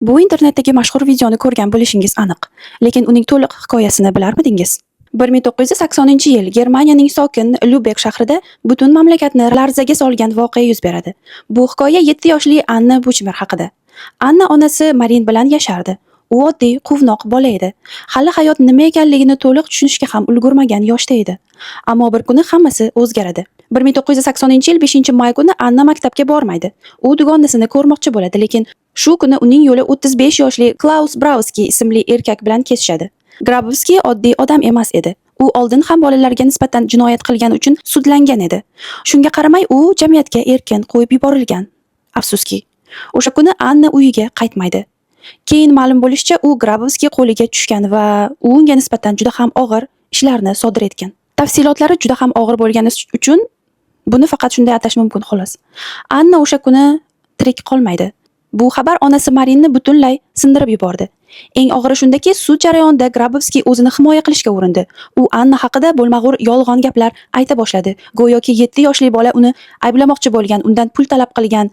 Bu internetdagi mashhur videoni ko'rgan bo'lishingiz aniq, lekin uning to'liq hikoyasini bilarmidingiz? 1980-yil Germaniyaning sokin Lyubek shahrida butun mamlakatni larzaga solgan voqea yuz beradi. Bu hikoya 7 yoshli Anna Buchmer haqida. Anna onasi Marin bilan yashardi. U oddiy, quvnoq bola edi. Hali hayot nima ekanligini to'liq tushunishga ham ulgurmagan yoshda edi. Ammo bir kuni hammasi o'zgaradi. 1980-yil 5-may kuni Anna maktabga bormaydi. U dugonasini ko'rmoqchi bo'ladi, lekin shu kuni uning yo'li 35 yoshli Klaus Brauski ismli erkak bilan kesishadi. Grabowski oddiy odam emas edi. U oldin ham bolalarga nisbatan jinoyat qilgani uchun sudlangan edi. Shunga qaramay u jamiyatga erkin qo'yib yuborilgan. Afsuski, o'sha kuni Anna uyiga qaytmaydi. Keyin ma'lum bo'lishicha, u Grabowski qo'liga tushgan va u unga nisbatan juda ham og'ir ishlarni sodir etgan. Tafsilotlari juda ham og'ir bo'lgani uchun buni faqat shunday atash mumkin xolos. Anna o'sha kuni tirik qolmaydi. Bu xabar onasi Marinni butunlay sindirib yubordi. Eng og'iri shundaki, sud jarayonida Grabowski o'zini himoya qilishga urindi. U Anna haqida bo'lmag'ur yolg'on gaplar ayta boshladi. Go'yoki 7 yoshli bola uni ayblamoqchi bo'lgan, undan pul talab qilgan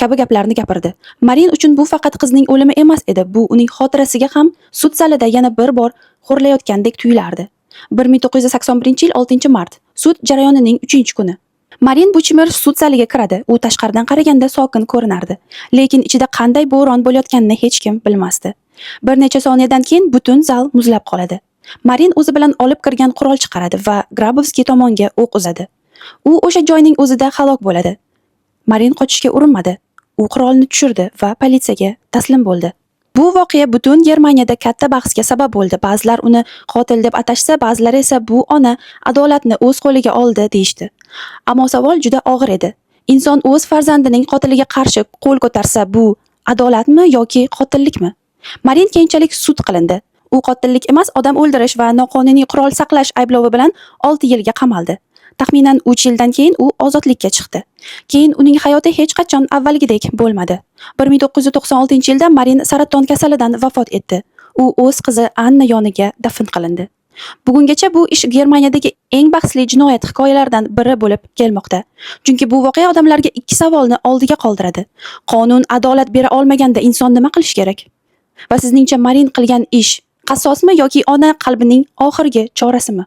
kabi gaplarni gapirdi. Marin uchun bu faqat qizning o'limi emas edi, bu uning xotirasiga ham sud zalida yana bir bor xo'rlayotgandek tuyulardi. 1981-yil 6-mart, sud jarayonining 3-kuni. Marin Buchmer sud zaliga kiradi. U tashqaridan qaraganda sokin ko'rinardi, lekin ichida qanday bo'ron bo'layotganini hech kim bilmasdi. Bir necha soniyadan keyin butun zal muzlab qoladi. Marin o'zi bilan olib kirgan qurol chiqaradi va Grabowski tomonga o'q uzadi. U o'sha joyning o'zida halok bo'ladi. Marin qochishga urinmadi. U qurolni tushirdi va politsiyaga taslim bo'ldi. Bu voqea butun Germaniyada katta bahsga sabab bo'ldi. Ba'zilar uni qotil deb atashsa, ba'zilar esa bu ona adolatni o'z qo'liga oldi deyishdi. Ammo savol juda og'ir edi. Inson o'z farzandining qotiliga qarshi qo'l ko'tarsa, bu adolatmi yoki qotillikmi? Marin keyinchalik sud qilindi. U qotillik emas, odam o'ldirish va noqonuniy qurol saqlash ayblovi bilan 6 yilga qamaldi. Taxminan 3 yildan keyin u ozodlikka chiqdi. Keyin uning hayoti hech qachon avvalgidek bo'lmadi. 1996-yilda Marin saraton kasalidan vafot etdi. U o'z qizi Anna yoniga dafn qilindi. Bugungacha bu ish Germaniyadagi eng bahsli jinoyat hikoyalaridan biri bo'lib kelmoqda. Chunki bu voqea odamlarga ikki savolni oldiga qoldiradi. Qonun adolat bera olmaganda inson nima qilish kerak? Va sizningcha Marin qilgan ish qassosmi yoki ona qalbining oxirgi chorasimi?